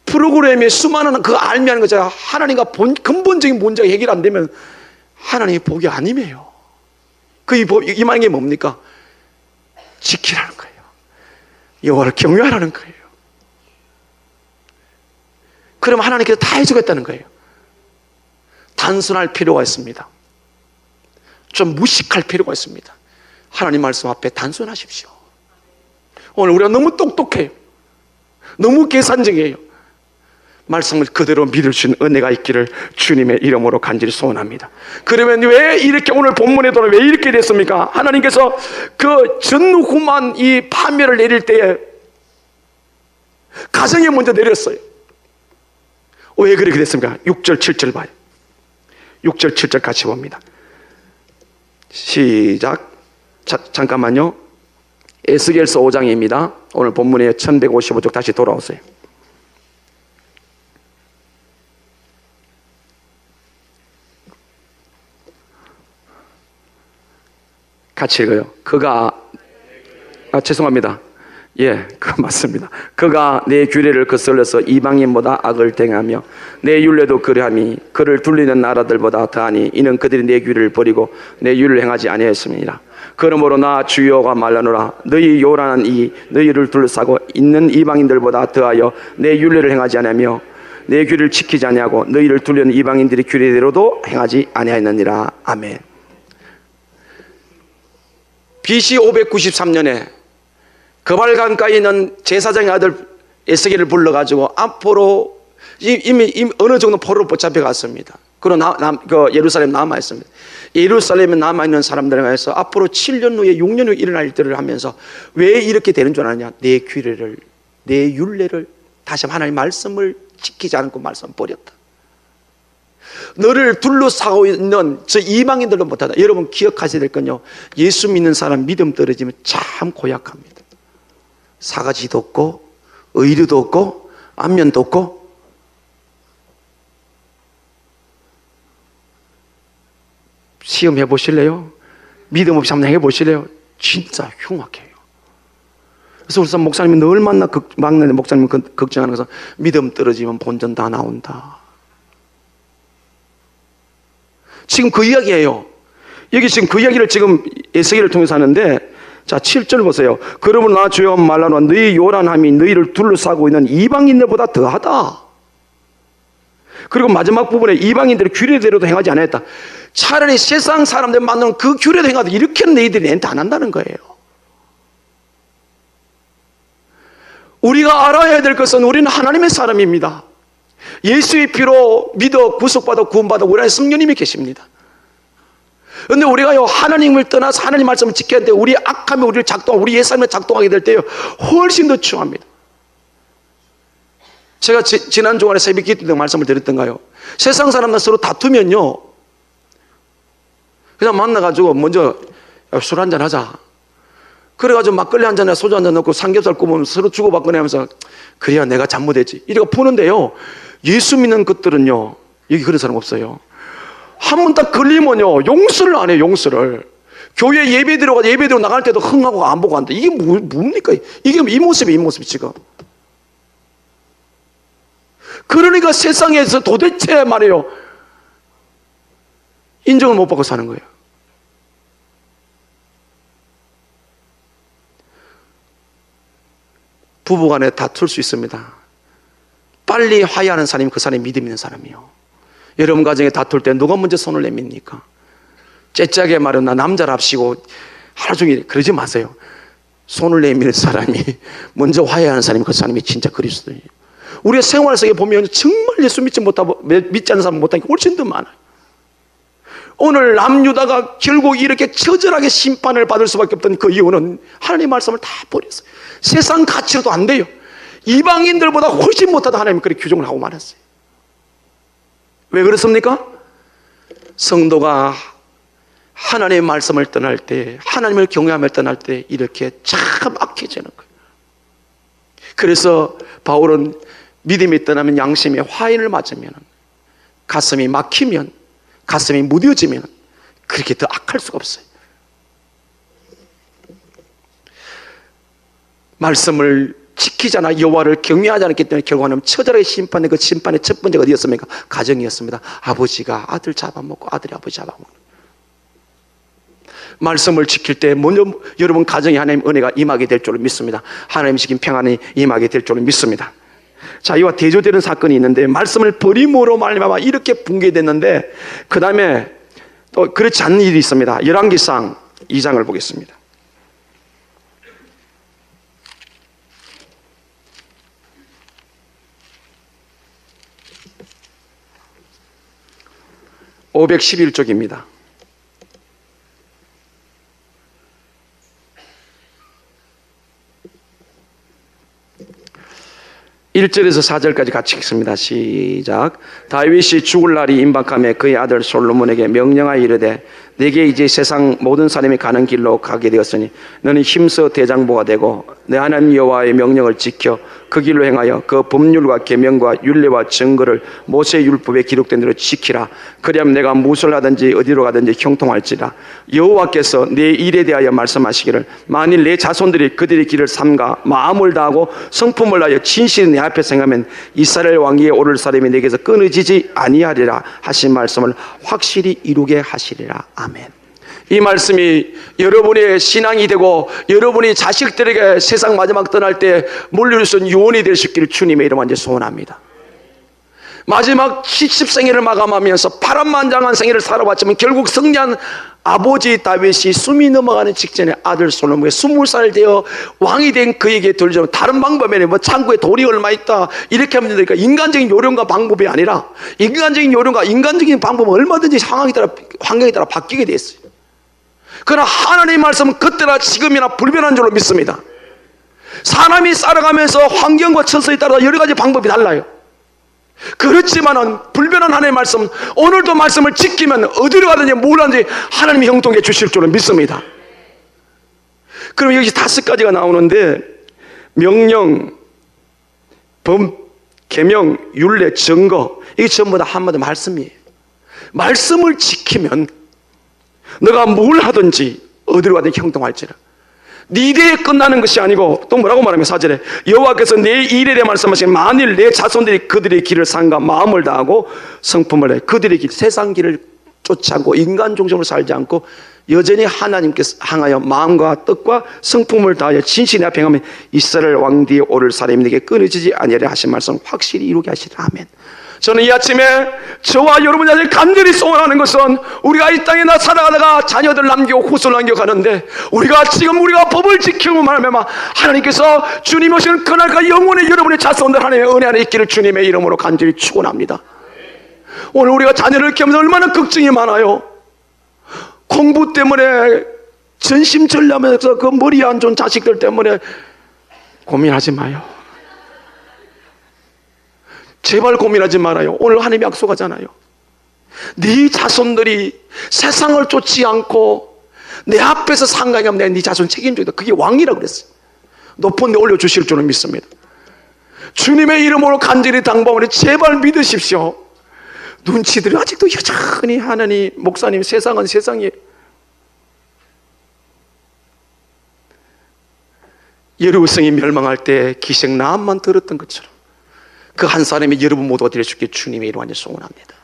프로그램에 수많은 그 알미하는 거잖아요. 하나님과 근본적인 문제가 해결 안 되면 하나님의 복이 아니에요. 그 임하는 게 뭡니까? 지키라는 거예요. 여호와를 경외하라는 거예요. 그럼 하나님께서 다 해주겠다는 거예요. 단순할 필요가 있습니다. 좀 무식할 필요가 있습니다. 하나님 말씀 앞에 단순하십시오. 오늘 우리가 너무 똑똑해요. 너무 계산적이에요. 말씀을 그대로 믿을 수 있는 은혜가 있기를 주님의 이름으로 간절히 소원합니다. 그러면 왜 이렇게 오늘 본문에 돌아 왜 이렇게 됐습니까? 하나님께서 그 전후만 이 파멸을 내릴 때에 가정에 먼저 내렸어요. 왜 그렇게 됐습니까? 6절 7절 봐요. 6절 7절 같이 봅니다. 시작. 잠깐만요. 에스겔서 5장입니다. 오늘 본문에 1155쪽 다시 돌아오세요. 같이 읽어요. 죄송합니다. 예, 맞습니다. 그가 내 규례를 거슬러서 이방인보다 악을 행하며 내 율례도 그러함이 그를 둘리는 나라들보다 더하니 이는 그들이 내 규례를 버리고 내 율을 행하지 아니하였습니다. 그러므로 나 주여가 말하노라. 너희 요란한 이 너희를 둘러싸고 있는 이방인들보다 더하여 내 율례를 행하지 아니하며 내 규례를 지키지 아니하고 너희를 둘리는 이방인들의 규례대로도 행하지 아니하였느니라. 아멘. BC 593년에 거발강가에 있는 제사장의 아들 에스겔을 불러가지고 앞으로 이미 어느 정도 포로로 붙잡혀 갔습니다. 그리고 예루살렘 남아있습니다. 예루살렘에 남아있는 사람들에 의해서 앞으로 7년 후에 6년 후에 일어날 일들을 하면서 왜 이렇게 되는 줄 아느냐? 내 규례를, 내 율례를, 다시 한번 하나님의 말씀을 지키지 않고 말씀 버렸다. 너를 둘러싸고 있는 저 이방인들도 못하다. 여러분 기억하셔야 될 건요, 예수 믿는 사람 믿음 떨어지면 참 고약합니다. 사가지도 없고 의리도 없고 안면도 없고. 시험해 보실래요? 믿음 없이 한번 해보실래요? 진짜 흉악해요. 그래서 우리 목사님이 늘 막내 목사님 걱정하는 것은 믿음 떨어지면 본전 다 나온다. 지금 그 이야기예요. 여기 지금 그 이야기를 지금 에스겔을 통해서 하는데, 자 7절 보세요. 그러므로 나 주여 말하노라. 너희 요란함이 너희를 둘러싸고 있는 이방인들보다 더하다. 그리고 마지막 부분에 이방인들의 규례대로도 행하지 않았다. 차라리 세상 사람들 만나는 그 규례도 행하다. 이렇게는 너희들이 내한테 안 한다는 거예요. 우리가 알아야 될 것은 우리는 하나님의 사람입니다. 예수의 피로 믿어 구속받아 구원받아 우리 안에 성령님이 계십니다. 그런데 우리가요 하나님을 떠나서 하나님 말씀을 지켜야 되는데 우리 악함이 우리를 우리 옛사람을 작동하게 될 때요 훨씬 더 추합니다. 제가 지난 주간에 새벽 기도 때 말씀을 드렸던가요? 세상 사람들 서로 다투면요 그냥 만나가지고 먼저 술 한잔 하자. 그래가지고 막걸리 한 잔에 소주 한 잔 넣고 삼겹살 구우면 서로 주고받거나 하면서 그래야 내가 잘못했지 이래가 푸는데요, 예수 믿는 것들은요, 여기 그런 사람 없어요. 한 번 딱 걸리면요, 용서를 안 해요. 용서를. 교회 예배 들어가서 예배 들어 나갈 때도 흥하고 안 보고 한다. 이게 뭡니까? 이게 이 모습이 지금. 그러니까 세상에서 도대체 말이에요, 인정을 못 받고 사는 거예요. 부부간에 다툴 수 있습니다. 빨리 화해하는 사람이 그 사람이 믿음 있는 사람이요. 여러분 가정에 다툴 때 누가 먼저 손을 내밉니까? 째짜게 말은 나 남자랍시고 하루 종일 그러지 마세요. 손을 내미는 사람이 먼저 화해하는 사람이 그 사람이 진짜 그리스도예요. 우리의 생활 속에 보면 정말 예수 믿지 않는 사람 못하는 게 훨씬 더 많아요. 오늘 남유다가 결국 이렇게 처절하게 심판을 받을 수밖에 없던 그 이유는 하나님의 말씀을 다 버렸어요. 세상 가치로도 안 돼요. 이방인들보다 훨씬 못하다 하나님이 그렇게 규정을 하고 말았어요. 왜 그렇습니까? 성도가 하나님의 말씀을 떠날 때, 하나님을 경외함을 떠날 때 이렇게 참 악해지는 거예요. 그래서 바울은 믿음이 떠나면 양심의 화인을 맞으면, 가슴이 막히면, 가슴이 무뎌지면 그렇게 더 악할 수가 없어요. 말씀을 지키잖아, 여호와를 경외하지 않았기 때문에 결과는 처절하게 심판된 그 심판의 첫 번째가 어디였습니까? 가정이었습니다. 아버지가 아들 잡아먹고 아들이 아버지 잡아먹는. 말씀을 지킬 때 먼저 여러분 가정에 하나님 은혜가 임하게 될 줄로 믿습니다. 하나님 시킨 평안이 임하게 될 줄로 믿습니다. 자, 이와 대조되는 사건이 있는데, 말씀을 버림으로 말미암아 이렇게 붕괴됐는데, 그 다음에 또 그렇지 않은 일이 있습니다. 열왕기상 2장을 보겠습니다. (511쪽입니다) 1절에서 4절까지 같이 읽습니다. 시작. 다윗이 죽을 날이 임박하며 그의 아들 솔로몬에게 명령하여 이르되, 내게 이제 세상 모든 사람이 가는 길로 가게 되었으니 너는 힘써 대장보가 되고 내 하나님 여호와의 명령을 지켜 그 길로 행하여 그 법률과 계명과 율례와 증거를 모세의 율법에 기록된 대로 지키라. 그리하면 내가 무엇을 하든지 어디로 가든지 형통할지라. 여호와께서 내 일에 대하여 말씀하시기를, 만일 내 자손들이 그들의 길을 삼가 마음을 다하고 성품을 다하여 진실히 내 앞에 행하면 이스라엘 왕위에 오를 사람이 내게서 끊어지지 아니하리라 하신 말씀을 확실히 이루게 하시리라. 아멘. 이 말씀이 여러분의 신앙이 되고 여러분이 자식들에게 세상 마지막 떠날 때 물릴 수 있는 유언이 될 수 있기를 주님의 이름으로 이제 소원합니다. 마지막 70생애를 마감하면서 파란만장한 생애를 살아왔지만 결국 승리한 아버지 다윗이 숨이 넘어가는 직전에 아들 솔로몬이 20살 되어 왕이 된 그에게 들려주는 다른 방법에는 뭐 창고에 돌이 얼마 있다 이렇게 하면 되니까, 인간적인 요령과 방법이 아니라 인간적인 요령과 인간적인 방법은 얼마든지 환경에 따라 바뀌게 돼 있어요. 그러나 하나님의 말씀은 그때나 지금이나 불변한 줄로 믿습니다. 사람이 살아가면서 환경과 처소에 따라 여러 가지 방법이 달라요. 그렇지만은 불변한 하나님의 말씀, 오늘도 말씀을 지키면 어디로 가든지 뭘 하든지 하나님이 형통해 주실 줄로 믿습니다. 그럼 여기 5가지가 나오는데, 명령, 법, 계명, 율례, 증거, 이게 전부 다 한마디 말씀이에요. 말씀을 지키면 너가 뭘 하든지 어디로 가든지 형통할지라. 네 대에 끝나는 것이 아니고, 또 뭐라고 말하면 4절에 여호와께서 내 일에 대해 말씀하시면, 만일 내 자손들이 그들의 길을 삼가 마음을 다하고 성품을 해 그들의 길, 세상 길을 쫓지 않고 인간 중심으로 살지 않고 여전히 하나님께서 향하여 마음과 뜻과 성품을 다하여 진실히 앞에 행하면 이스라엘 왕뒤에 오를 사람이 내게 끊어지지 아니하리라 하신 말씀 확실히 이루게 하시라. 아멘. 저는 이 아침에 저와 여러분이 간절히 소원하는 것은, 우리가 이 땅에 살아가다가 자녀들 남기고 후손 남겨가는데, 우리가 법을 지키고 말하면 하나님께서 주님 오시는 그날까 영원히 여러분의 자손들 하나님의 은혜 안에 있기를 주님의 이름으로 간절히 축원합니다. 오늘 우리가 자녀를 키우면서 얼마나 걱정이 많아요. 공부 때문에 전심전념해서 그 머리 안 좋은 자식들 때문에 고민하지 마요. 제발 고민하지 말아요. 오늘 하나님이 약속하잖아요. 네 자손들이 세상을 쫓지 않고 내 앞에서 상관이 없네. 네 자손 책임져다. 그게 왕이라고 그랬어요. 높은 데 올려주실 줄은 믿습니다. 주님의 이름으로 간절히 당부하오니 제발 믿으십시오. 눈치들이 아직도 여전히 하나님, 목사님, 세상은 세상이에요. 여루성이 멸망할 때 기생 나암만 들었던 것처럼 그 한 사람이 여러분 모두 어디를 주께 주님의 이름 안에 소원합니다.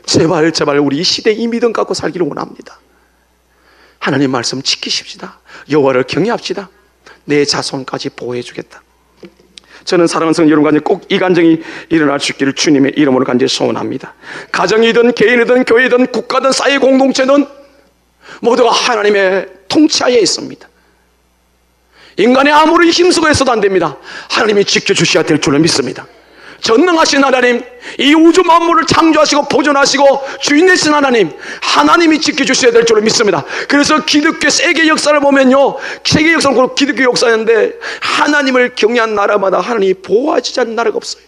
제발 우리 이 시대에 이 믿음 갖고 살기를 원합니다. 하나님 말씀 지키십시다. 여호와를 경외합시다. 내 자손까지 보호해 주겠다. 저는 사랑하는 성도 여러분과 꼭 이 간증이 일어날 수 있기를 주님의 이름으로 간절히 소원합니다. 가정이든 개인이든 교회든 국가든 사회 공동체든 모두가 하나님의 통치하에 있습니다. 인간이 아무리 힘쓰고 해서도 안 됩니다. 하나님이 지켜주셔야 될 줄로 믿습니다. 전능하신 하나님, 이 우주 만물을 창조하시고 보존하시고 주인 되신 하나님, 하나님이 지켜주셔야 될 줄로 믿습니다. 그래서 기독교 세계 역사를 보면요, 세계 역사는 기독교 역사인데 하나님을 경외한 나라마다 하나님이 보호하지 않는 나라가 없어요.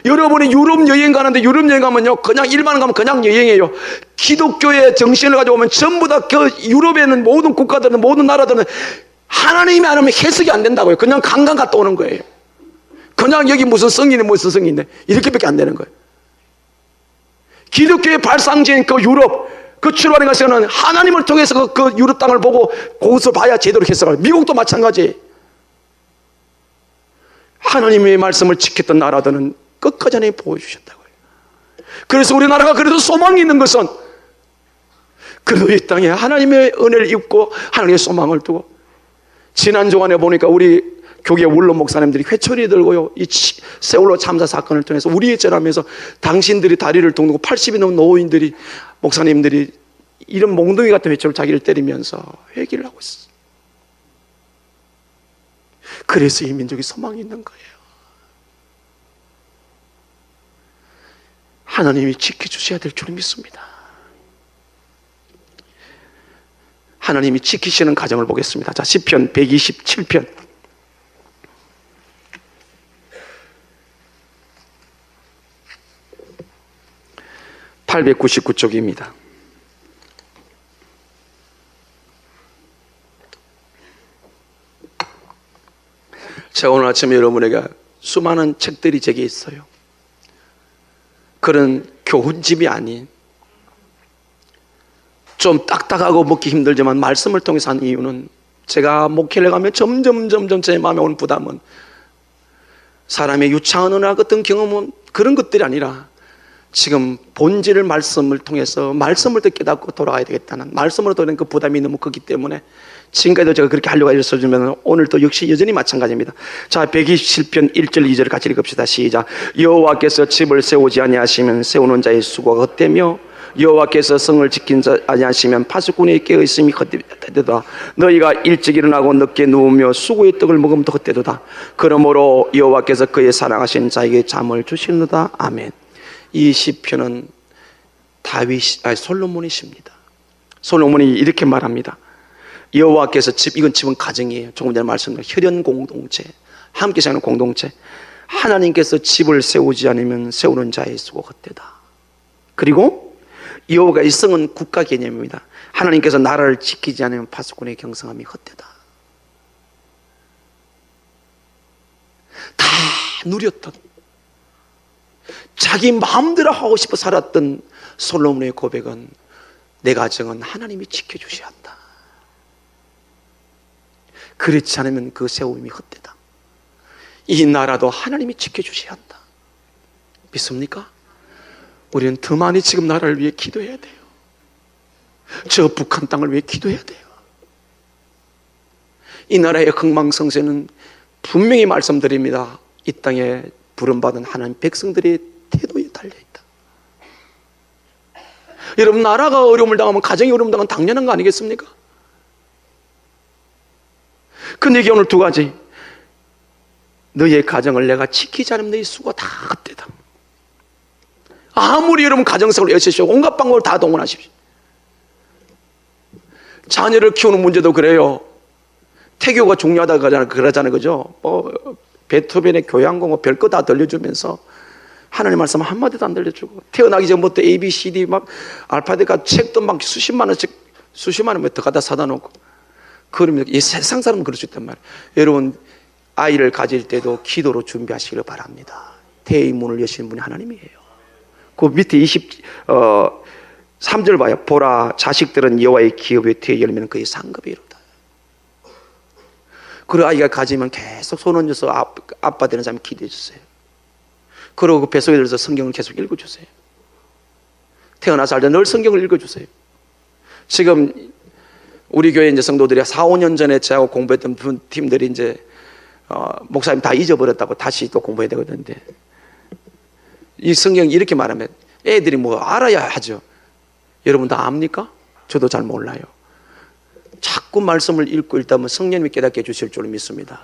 여러분이 유럽 여행 가는데, 유럽 여행 가면요, 그냥 일반 가면 그냥 여행이에요. 기독교의 정신을 가지고 오면 전부 다 그 유럽에 있는 모든 국가들은, 모든 나라들은 하나님이 안 하면 해석이 안 된다고요. 그냥 관광 갔다 오는 거예요. 그냥 여기 무슨 성인이 무슨 성인인데 이렇게밖에 안 되는 거예요. 기독교의 발상지인 그 유럽, 그 출발인 것은 하나님을 통해서 그 유럽 땅을 보고 그것을 봐야 제대로 해석을. 미국도 마찬가지. 하나님의 말씀을 지켰던 나라들은 끝까지 하나님이 보여주셨다고요. 그래서 우리나라가 그래도 소망이 있는 것은 그래도 이 땅에 하나님의 은혜를 입고 하나님의 소망을 두고, 지난 주간에 보니까 우리 교계 원로 목사님들이 회초리 들고요, 이 세월호 참사 사건을 통해서 우리의 죄라면서 당신들이 다리를 동르고 80이 넘은 노인들이, 목사님들이 이런 몽둥이 같은 회초리를 자기를 때리면서 회개를 하고 있어요. 그래서 이 민족이 소망이 있는 거예요. 하나님이 지켜주셔야 될 줄 믿습니다. 하나님이 지키시는 가정을 보겠습니다. 자, 시편 127편 899쪽입니다. 제가 오늘 아침에 여러분에게 수많은 책들이 제게 있어요. 그런 교훈집이 아닌, 좀 딱딱하고 먹기 힘들지만 말씀을 통해서 한 이유는, 제가 목회를 가면 점점 제 마음에 오는 부담은 사람의 유창한 은혜와 같은 경험은 그런 것들이 아니라 지금 본질을 말씀을 통해서 말씀을 더 깨닫고 돌아가야 되겠다는, 말씀으로 돌아가는 그 부담이 너무 크기 때문에 지금까지도 제가 그렇게 하려고 했었지만 오늘도 역시 여전히 마찬가지입니다. 자, 127편 1절 2절 같이 읽읍시다. 시작. 여호와께서 집을 세우지 아니하시면 세우는 자의 수고가 헛되며 여호와께서 성을 지킨 자 아니하시면 파수꾼이 깨어있음이 헛되도다. 너희가 일찍 일어나고 늦게 누우며 수고의 떡을 먹으면 더 헛되도다. 그러므로 여호와께서 그의 사랑하신 자에게 잠을 주시는도다. 아멘. 이 시편은 솔로몬이 시입니다. 솔로몬이 이렇게 말합니다. 여호와께서 이건 집은 가정이에요. 조금 전에 말씀드린 혈연 공동체, 함께 사는 공동체. 하나님께서 집을 세우지 않으면 세우는 자의 수고 헛되다. 그리고 여호와가 이 성은 국가 개념입니다. 하나님께서 나라를 지키지 않으면 파수꾼의 경성함이 헛되다. 다 누렸던, 자기 마음대로 하고 싶어 살았던 솔로몬의 고백은, 내 가정은 하나님이 지켜주셔야 한다. 그렇지 않으면 그 세움이 헛되다. 이 나라도 하나님이 지켜주셔야 한다. 믿습니까? 우리는 더 많이 지금 나라를 위해 기도해야 돼요. 저 북한 땅을 위해 기도해야 돼요. 이 나라의 흥망성쇠는 분명히 말씀드립니다. 이 땅에 부름받은 하나님 백성들의 태도에 달려있다. 여러분, 나라가 어려움을 당하면 가정이 어려움을 당하면 당연한 거 아니겠습니까? 근데 이게 오늘 두 가지. 너의 가정을 내가 지키지 않으면 너의 수고가 다 헛되다. 아무리 여러분 가정생활을 애쓰시오, 온갖 방법을 다 동원하십시오. 자녀를 키우는 문제도 그래요. 태교가 중요하다고 그러잖아요. 그죠? 베토벤의 교향곡 별거 다 들려주면서 하나님 말씀 한마디도 안 들려주고, 태어나기 전부터 ABCD 막 알파벳가 책도 막 수십만 원씩 수십만 원 더 갖다 사다 놓고. 그러면 이 세상 사람은 그럴 수 있단 말이에요. 여러분, 아이를 가질 때도 기도로 준비하시기를 바랍니다. 태의 문을 여시는 분이 하나님이에요. 그 밑에 3절 봐요. 보라, 자식들은 여호와의 기업의 뒤에 열매는 그의 상급에 이르다. 그리고 아이가 가지면 계속 손 얹어서 아빠 되는 사람이 기도해 주세요. 그리고 그 뱃속에 들어서 성경을 계속 읽어주세요. 태어나서 할 때 늘 성경을 읽어주세요. 지금 우리 교회 이제 성도들이 4, 5년 전에 저하고 공부했던 팀들이 이제 목사님 다 잊어버렸다고 다시 또 공부해야 되거든요. 이 성경 이렇게 말하면 애들이 뭐 알아야 하죠. 여러분 다 압니까? 저도 잘 몰라요. 자꾸 말씀을 읽고 읽다면 성령님이 깨닫게 해주실 줄로 믿습니다.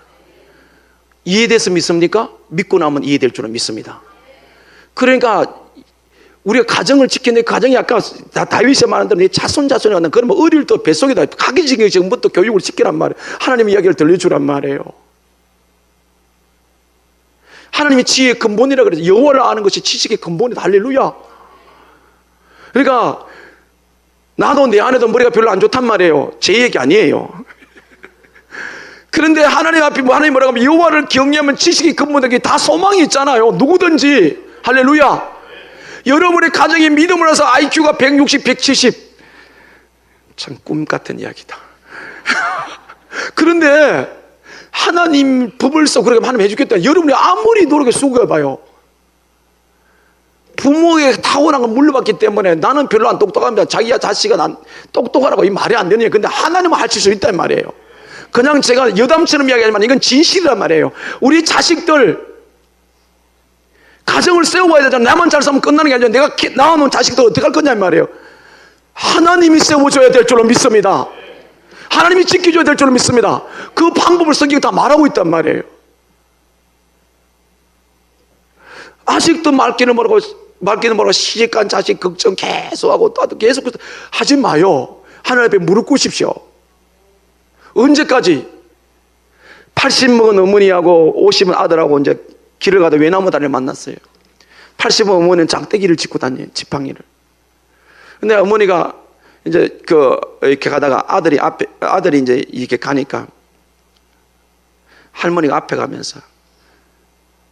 이해돼서 믿습니까? 믿고 나면 이해될 줄로 믿습니다. 그러니까 우리가 가정을 지키는데 가정이 아까 다윗이 말한 대로 내 자손이 간다. 그러면 어릴 때 뱃속에다 가기 전부터 교육을 시키란 말이에요. 하나님의 이야기를 들려주란 말이에요. 하나님이 지혜의 근본이라 그래서 여호와를 아는 것이 지식의 근본이다. 할렐루야. 그러니까 나도 내 아내도 머리가 별로 안 좋단 말이에요. 제 얘기 아니에요. 그런데 하나님 앞에 하나님 뭐라고 하면 여호와를 경외하면 지식이 근본되기 다 소망이 있잖아요. 누구든지. 할렐루야. 여러분의 가정이 믿음을 해서 IQ가 160, 170 참 꿈 같은 이야기다. 그런데 하나님 법을 써 그렇게 하나님 해주겠다. 여러분이 아무리 노력해 수고해봐요. 부모의 타고난 걸 물려받기 때문에 나는 별로 안 똑똑합니다. 자기야 자식은 안 똑똑하라고 이 말이 안 되느냐. 근데 하나님은 할 수 있단 말이에요. 그냥 제가 여담처럼 이야기하지만 이건 진실이란 말이에요. 우리 자식들 가정을 세워봐야 되잖아. 나만 잘 살면 끝나는 게 아니라 내가 낳아놓은 자식들 어떻게 할 거냐 말이에요. 하나님이 세워줘야 될 줄로 믿습니다. 하나님이 지켜줘야 될 줄로 믿습니다. 그 방법을 성경이 다 말하고 있단 말이에요. 아직도 말기는 뭐라고 시집간 자식 걱정 계속하고 또 계속 하지 마요. 하나님 앞에 무릎 꿇으십시오. 언제까지? 80 먹은 어머니하고 50은 아들하고 이제 길을 가다 외나무 다리를 만났어요. 80은 어머니는 작대기를 짚고 다녀요. 지팡이를. 근데 어머니가 이제 이렇게 가다가 아들이 이제 이렇게 가니까 할머니가 앞에 가면서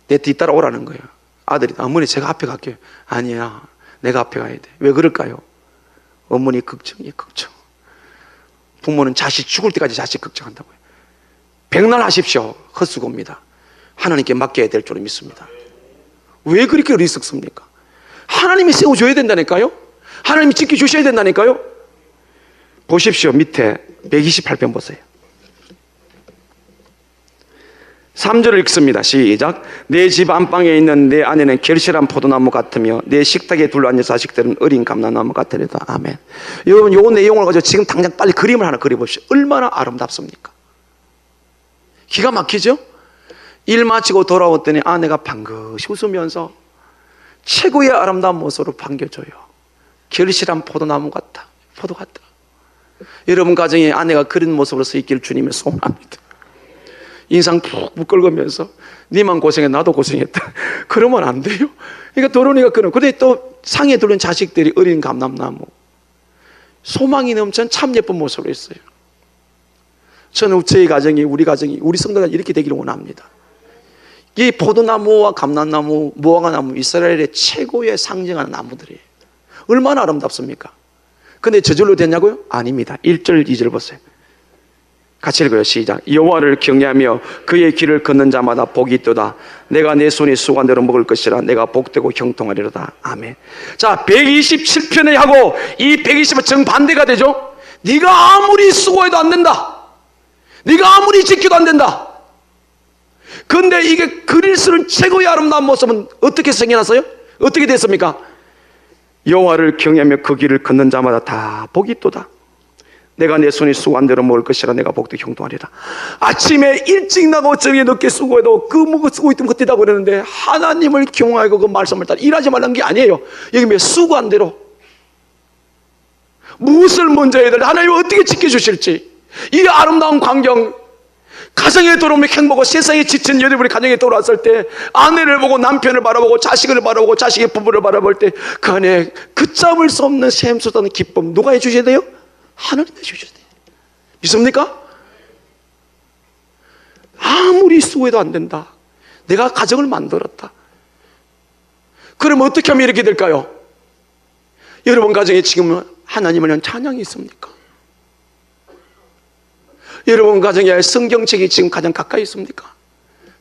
내 뒤따라 오라는 거예요. 아들이 어머니 제가 앞에 갈게요. 아니야, 내가 앞에 가야 돼. 왜 그럴까요? 어머니 걱정이에요. 걱정. 부모는 자식 죽을 때까지 자식 걱정한다고요. 백날 하십시오. 헛수고입니다. 하나님께 맡겨야 될 줄로 믿습니다. 왜 그렇게 어리석습니까? 하나님이 세워줘야 된다니까요. 하나님이 지켜주셔야 된다니까요. 보십시오. 밑에 128편 보세요. 3절을 읽습니다. 시작. 내 집 안방에 있는 내 아내는 결실한 포도나무 같으며 내 식탁에 둘러앉은 자식들은 어린 감람나무 같으리다. 아멘. 여러분 요 내용을 가지고 지금 당장 빨리 그림을 하나 그려보십시오. 얼마나 아름답습니까? 기가 막히죠? 일 마치고 돌아왔더니 아내가 반긋이 웃으면서 최고의 아름다운 모습으로 반겨줘요. 결실한 포도나무 같다. 포도 같다. 여러분 가정에 아내가 그런 모습으로 서 있기를 주님의 소원합니다. 인상 푹푹 긁으면서 니만 고생해 나도 고생했다. 그러면 안 돼요. 그러니까 도론이가 근데 또 상에 둘른 자식들이 어린 감람나무 소망이 넘치는 참 예쁜 모습으로 있어요. 저는 저희 가정이 우리 성도가 이렇게 되기를 원합니다. 이 포도나무와 감람나무, 무화과나무 이스라엘의 최고의 상징하는 나무들이에요. 얼마나 아름답습니까? 근데 저절로 됐냐고요? 아닙니다. 1절 2절 보세요. 같이 읽어요. 시작. 여호와를 경외하며 그의 길을 걷는 자마다 복이 있도다. 내가 내 손이 수고한 대로 먹을 것이라. 내가 복되고 형통하리로다. 아멘. 자, 127편에 하고 이 120은 정반대가 되죠. 네가 아무리 수고해도 안 된다. 네가 아무리 지켜도 안 된다. 그런데 이게 그릴스는 최고의 아름다운 모습은 어떻게 생겨났어요? 어떻게 됐습니까? 여호와를 경외하며 그 길을 걷는 자마다 다 복이 있도다. 내가 내 손이 수고한 대로 먹을 것이라. 내가 복도 형통하리라. 아침에 일찍 나고 저녁에 늦게 수고해도 그 뭐 쓰고 있던 것이다 그러는데 하나님을 경외하고 그 말씀을 따라 일하지 말라는 게 아니에요. 여기 왜 수고한 대로 무엇을 먼저 해야 될지 하나님이 어떻게 지켜주실지 이 아름다운 광경 가정에 돌아오면 행복하고 세상에 지친 여러분이 가정에 돌아왔을 때 아내를 보고 남편을 바라보고 자식을 바라보고 자식의 부부를 바라볼 때 그 안에 걷잡을 수 없는 샘솟는 기쁨 누가 해주셔야 돼요? 하나님이 주셔야 돼요. 믿습니까? 아무리 수고해도 안 된다. 내가 가정을 만들었다. 그럼 어떻게 하면 이렇게 될까요? 여러분 가정에 지금 하나님을 위한 찬양이 있습니까? 여러분 가정에 성경책이 지금 가장 가까이 있습니까?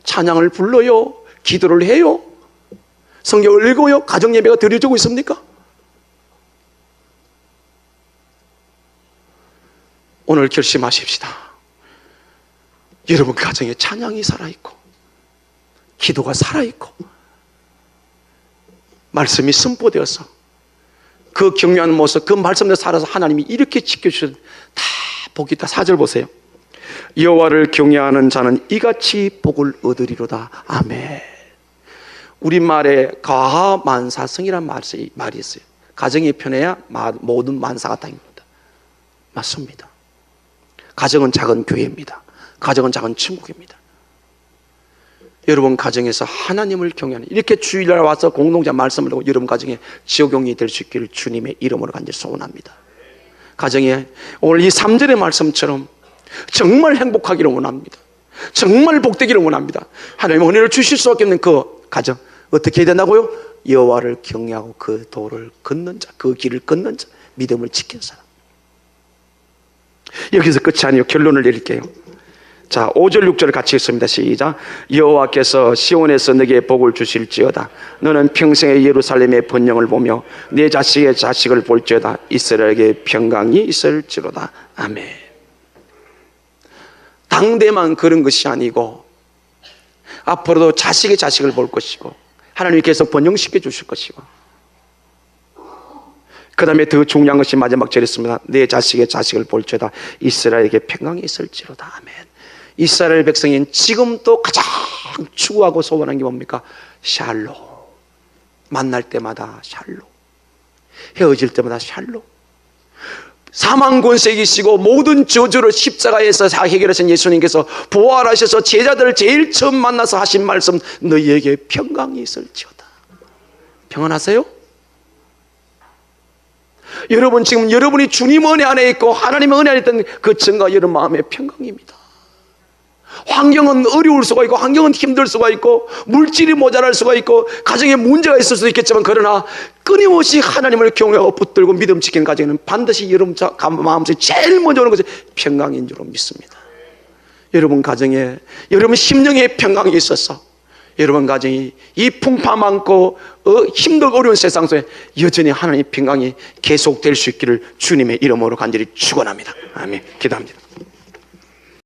찬양을 불러요? 기도를 해요? 성경을 읽어요? 가정 예배가 드려지고 있습니까? 오늘 결심하십시다. 여러분 가정에 찬양이 살아있고 기도가 살아있고 말씀이 선포되어서 그 경외하는 모습, 그 말씀대로 살아서 하나님이 이렇게 지켜주셔서 다 복이 있다. 4절 보세요. 여호와를 경외하는 자는 이같이 복을 얻으리로다. 아멘. 우리말에 가하만사성이라는 말이 있어요. 가정이 편해야 모든 만사가 다입니다. 맞습니다. 가정은 작은 교회입니다. 가정은 작은 천국입니다. 여러분 가정에서 하나님을 경외하는, 이렇게 주일날 와서 공동체 말씀을 듣고 여러분 가정에 지옥용이 될 수 있기를 주님의 이름으로 간절히 소원합니다. 가정에 오늘 이 3절의 말씀처럼 정말 행복하기를 원합니다. 정말 복되기를 원합니다. 하나님의 은혜를 주실 수밖에 없는 그 가정, 어떻게 해야 된다고요? 여호와를 경외하고 그 도를 걷는 자, 그 길을 걷는 자, 믿음을 지킨 사람. 여기서 끝이 아니에요. 결론을 내릴게요. 자, 5절 6절 같이 읽습니다. 시작. 여호와께서 시온에서 네게 복을 주실지어다. 너는 평생에 예루살렘의 번영을 보며 내 자식의 자식을 볼지어다. 이스라엘에게 평강이 있을지로다. 아멘. 당대만 그런 것이 아니고 앞으로도 자식의 자식을 볼 것이고 하나님이 계속 번영시켜 주실 것이고, 그 다음에 더 중요한 것이 마지막 절에 있습니다. 내 자식의 자식을 볼지어다. 이스라엘에게 평강이 있을지로다. 아멘. 이스라엘 백성인 지금도 가장 추구하고 소원한 게 뭡니까? 샬롬. 만날 때마다 샬롬, 헤어질 때마다 샬롬. 사망 권세이시고 모든 저주를 십자가에서 다 해결하신 예수님께서 부활하셔서 제자들을 제일 처음 만나서 하신 말씀, 너희에게 평강이 있을지어다. 평안하세요? 여러분 지금 여러분이 주님 은혜 안에 있고 하나님의 은혜 안에 있던 그 증거, 여러분 마음의 평강입니다. 환경은 어려울 수가 있고 환경은 힘들 수가 있고 물질이 모자랄 수가 있고 가정에 문제가 있을 수도 있겠지만, 그러나 끊임없이 하나님을 경외하고 붙들고 믿음 지키는 가정에는 반드시 여러분 마음속에 제일 먼저 오는 것이 평강인 줄 믿습니다. 여러분 가정에 여러분 심령의 평강이 있어서 여러분 가정이 이 풍파 많고 힘들고 어려운 세상 속에 여전히 하나님의 평강이 계속될 수 있기를 주님의 이름으로 간절히 축원합니다. 아멘. 기도합니다.